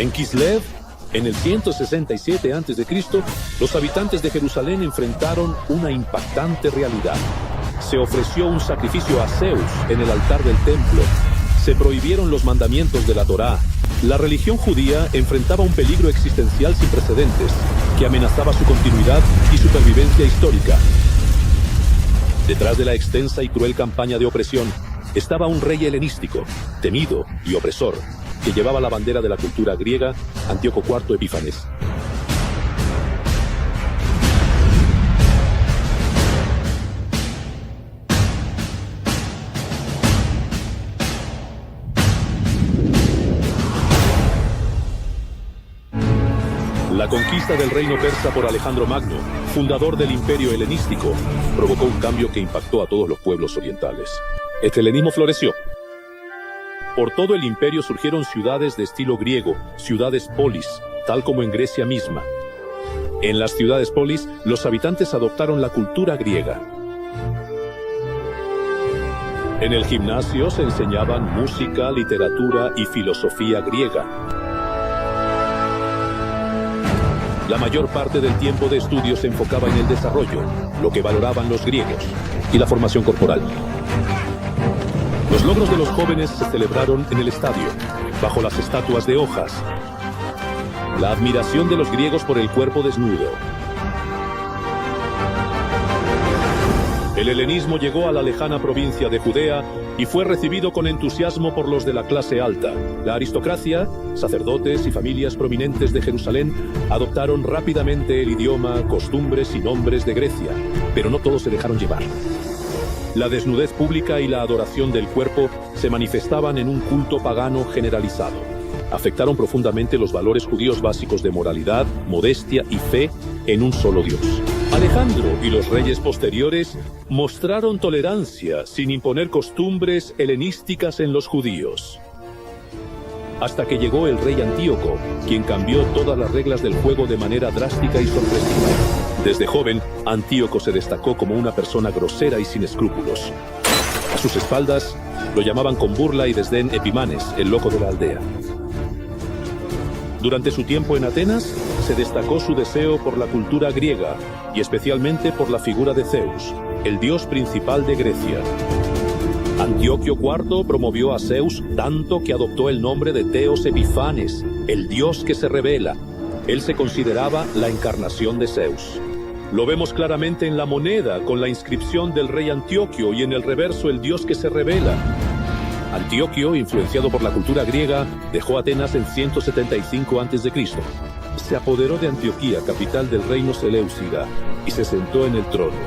En Kislev, en el 167 a.C., los habitantes de Jerusalén enfrentaron una impactante realidad. Se ofreció un sacrificio a Zeus en el altar del templo. Se prohibieron los mandamientos de la Torá. La religión judía enfrentaba un peligro existencial sin precedentes, que amenazaba su continuidad y supervivencia histórica. Detrás de la extensa y cruel campaña de opresión, estaba un rey helenístico, temido y opresor, que llevaba la bandera de la cultura griega, Antíoco IV Epífanes. La conquista del reino persa por Alejandro Magno, fundador del imperio helenístico, provocó un cambio que impactó a todos los pueblos orientales. El helenismo floreció. Por todo el imperio surgieron ciudades de estilo griego, ciudades polis, tal como en Grecia misma. En las ciudades polis, los habitantes adoptaron la cultura griega. En el gimnasio se enseñaban música, literatura y filosofía griega. La mayor parte del tiempo de estudio se enfocaba en el desarrollo, lo que valoraban los griegos, y la formación corporal. Los logros de los jóvenes se celebraron en el estadio, bajo las estatuas de hojas. La admiración de los griegos por el cuerpo desnudo. El helenismo llegó a la lejana provincia de Judea y fue recibido con entusiasmo por los de la clase alta. La aristocracia, sacerdotes y familias prominentes de Jerusalén adoptaron rápidamente el idioma, costumbres y nombres de Grecia, pero no todos se dejaron llevar. La desnudez pública y la adoración del cuerpo se manifestaban en un culto pagano generalizado. Afectaron profundamente los valores judíos básicos de moralidad, modestia y fe en un solo Dios. Alejandro y los reyes posteriores mostraron tolerancia sin imponer costumbres helenísticas en los judíos. Hasta que llegó el rey Antíoco, quien cambió todas las reglas del juego de manera drástica y sorpresiva. Desde joven, Antíoco se destacó como una persona grosera y sin escrúpulos. A sus espaldas, lo llamaban con burla y desdén Epimanes, el loco de la aldea. Durante su tiempo en Atenas, se destacó su deseo por la cultura griega y especialmente por la figura de Zeus, el dios principal de Grecia. Antioquio IV promovió a Zeus tanto que adoptó el nombre de Theos Epifanes, el dios que se revela. Él se consideraba la encarnación de Zeus. Lo vemos claramente en la moneda con la inscripción del rey Antioquio y en el reverso el dios que se revela. Antioquio, influenciado por la cultura griega, dejó Atenas en 175 a.C. Se apoderó de Antioquía, capital del reino Seleucida, y se sentó en el trono.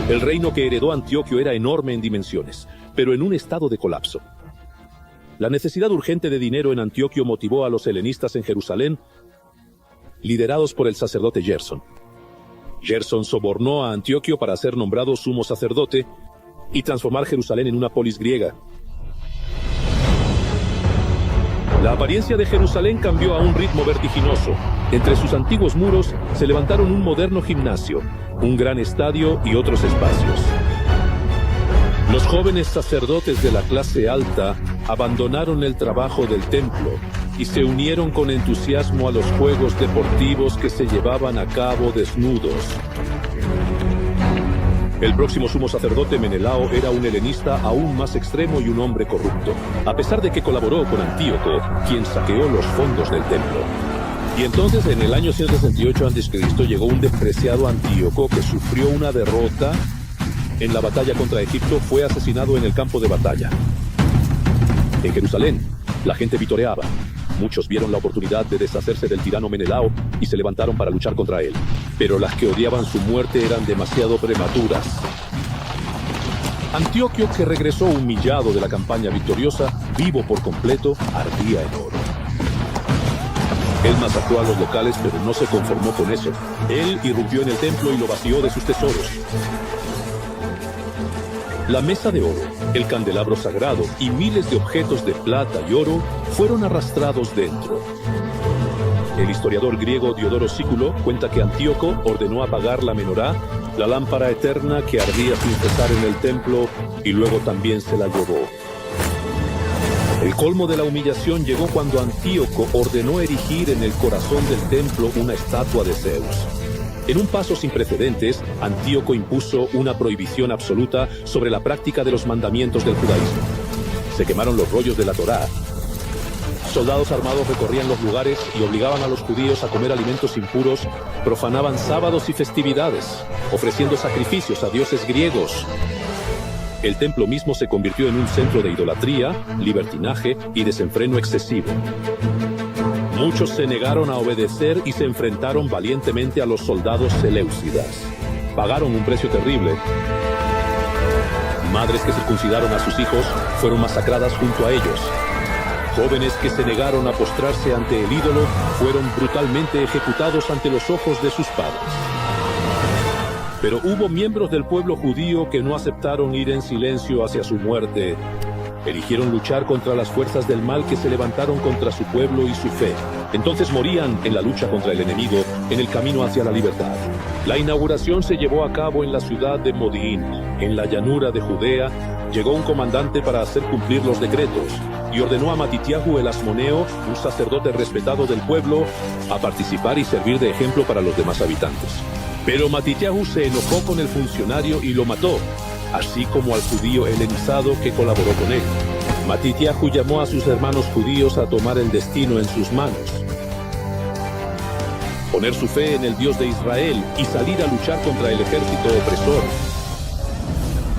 El reino que heredó Antioquio era enorme en dimensiones, pero en un estado de colapso. La necesidad urgente de dinero en Antioquio motivó a los helenistas en Jerusalén, liderados por el sacerdote Gerson. Gerson sobornó a Antioquio para ser nombrado sumo sacerdote y transformar Jerusalén en una polis griega. La apariencia de Jerusalén cambió a un ritmo vertiginoso. Entre sus antiguos muros se levantaron un moderno gimnasio, un gran estadio y otros espacios. Los jóvenes sacerdotes de la clase alta abandonaron el trabajo del templo y se unieron con entusiasmo a los juegos deportivos que se llevaban a cabo desnudos. El próximo sumo sacerdote Menelao era un helenista aún más extremo y un hombre corrupto, a pesar de que colaboró con Antíoco, quien saqueó los fondos del templo. Y entonces, en el año 168 a.C., llegó un despreciado Antíoco que sufrió una derrota en la batalla contra Egipto. Fue asesinado en el campo de batalla. En Jerusalén, la gente vitoreaba. Muchos vieron la oportunidad de deshacerse del tirano Menelao y se levantaron para luchar contra él. Pero las que odiaban su muerte eran demasiado prematuras. Antioquio, que regresó humillado de la campaña victoriosa, vivo por completo, ardía en oro. Él masacró a los locales, pero no se conformó con eso. Él irrumpió en el templo y lo vació de sus tesoros. La mesa de oro, el candelabro sagrado y miles de objetos de plata y oro fueron arrastrados dentro. El historiador griego Diodoro Sículo cuenta que Antíoco ordenó apagar la menorá, la lámpara eterna que ardía sin cesar en el templo, y luego también se la llevó. El colmo de la humillación llegó cuando Antíoco ordenó erigir en el corazón del templo una estatua de Zeus. En un paso sin precedentes, Antíoco impuso una prohibición absoluta sobre la práctica de los mandamientos del judaísmo. Se quemaron los rollos de la Torá. Soldados armados recorrían los lugares y obligaban a los judíos a comer alimentos impuros, profanaban sábados y festividades, ofreciendo sacrificios a dioses griegos. El templo mismo se convirtió en un centro de idolatría, libertinaje y desenfreno excesivo. Muchos se negaron a obedecer y se enfrentaron valientemente a los soldados seleucidas. Pagaron un precio terrible. Madres que circuncidaron a sus hijos fueron masacradas junto a ellos. Jóvenes que se negaron a postrarse ante el ídolo fueron brutalmente ejecutados ante los ojos de sus padres. Pero hubo miembros del pueblo judío que no aceptaron ir en silencio hacia su muerte. Eligieron luchar contra las fuerzas del mal que se levantaron contra su pueblo y su fe. Entonces morían en la lucha contra el enemigo, en el camino hacia la libertad. La inauguración se llevó a cabo en la ciudad de Modín, en la llanura de Judea. Llegó un comandante para hacer cumplir los decretos y ordenó a Matitiahu el asmoneo, un sacerdote respetado del pueblo, a participar y servir de ejemplo para los demás habitantes. Pero Matitiahu se enojó con el funcionario y lo mató, así como al judío helenizado que colaboró con él. Matitiahu llamó a sus hermanos judíos a tomar el destino en sus manos, poner su fe en el Dios de Israel y salir a luchar contra el ejército opresor.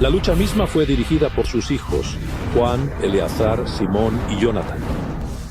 La lucha misma fue dirigida por sus hijos, Juan, Eleazar, Simón y Jonathan.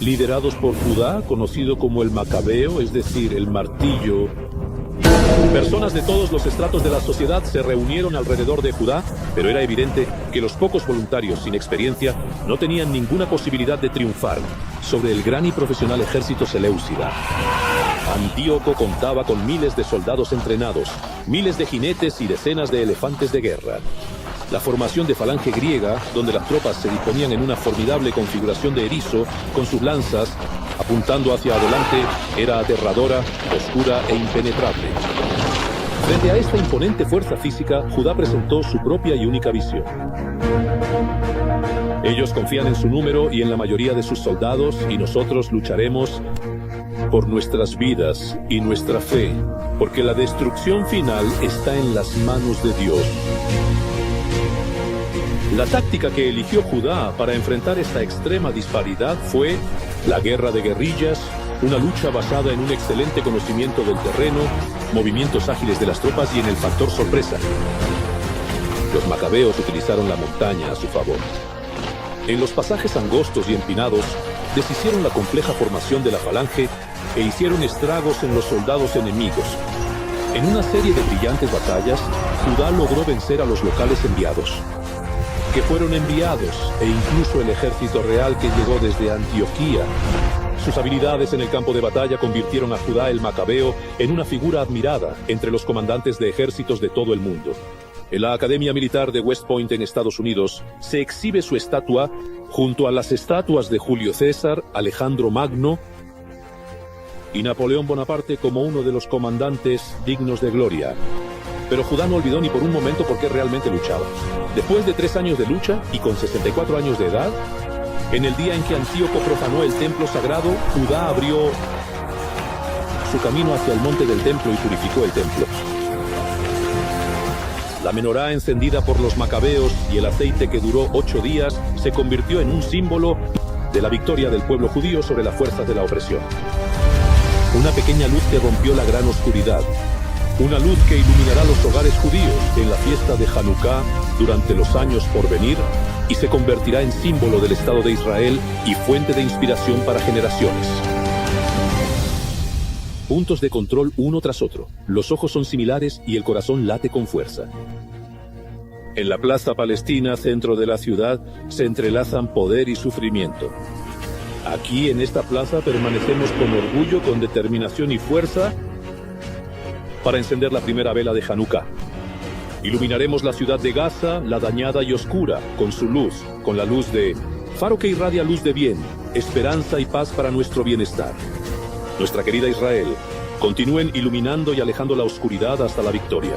Liderados por Judá, conocido como el Macabeo, es decir, el martillo. Personas de todos los estratos de la sociedad se reunieron alrededor de Judá, pero era evidente que los pocos voluntarios sin experiencia no tenían ninguna posibilidad de triunfar sobre el gran y profesional ejército seleucida. Antíoco contaba con miles de soldados entrenados, miles de jinetes y decenas de elefantes de guerra. La formación de falange griega, donde las tropas se disponían en una formidable configuración de erizo, con sus lanzas apuntando hacia adelante, era aterradora, oscura e impenetrable. Frente a esta imponente fuerza física, Judá presentó su propia y única visión. Ellos confían en su número y en la mayoría de sus soldados, y nosotros lucharemos por nuestras vidas y nuestra fe, porque la destrucción final está en las manos de Dios. La táctica que eligió Judá para enfrentar esta extrema disparidad fue la guerra de guerrillas, una lucha basada en un excelente conocimiento del terreno, movimientos ágiles de las tropas y en el factor sorpresa. Los macabeos utilizaron la montaña a su favor. En los pasajes angostos y empinados, deshicieron la compleja formación de la falange e hicieron estragos en los soldados enemigos. En una serie de brillantes batallas, Judá logró vencer a los locales enviados, que fueron enviados, e incluso el ejército real que llegó desde Antioquía. Sus habilidades en el campo de batalla convirtieron a Judá el Macabeo en una figura admirada entre los comandantes de ejércitos de todo el mundo. En la Academia Militar de West Point en Estados Unidos se exhibe su estatua junto a las estatuas de Julio César, Alejandro Magno y Napoleón Bonaparte como uno de los comandantes dignos de gloria. Pero Judá no olvidó ni por un momento por qué realmente luchaba. Después de 3 años de lucha y con 64 años de edad, en el día en que Antíoco profanó el templo sagrado, Judá abrió su camino hacia el monte del templo y purificó el templo. La menorá encendida por los macabeos y el aceite que duró 8 días se convirtió en un símbolo de la victoria del pueblo judío sobre las fuerzas de la opresión. Una pequeña luz que rompió la gran oscuridad. Una luz que iluminará los hogares judíos en la fiesta de Hanukkah durante los años por venir y se convertirá en símbolo del Estado de Israel y fuente de inspiración para generaciones. Puntos de control uno tras otro. Los ojos son similares y el corazón late con fuerza. En la plaza palestina, centro de la ciudad, se entrelazan poder y sufrimiento. Aquí, en esta plaza, permanecemos con orgullo, con determinación y fuerza para encender la primera vela de Hanukkah. Iluminaremos la ciudad de Gaza, la dañada y oscura, con su luz, con la luz de faro que irradia luz de bien, esperanza y paz para nuestro bienestar. Nuestra querida Israel, continúen iluminando y alejando la oscuridad hasta la victoria.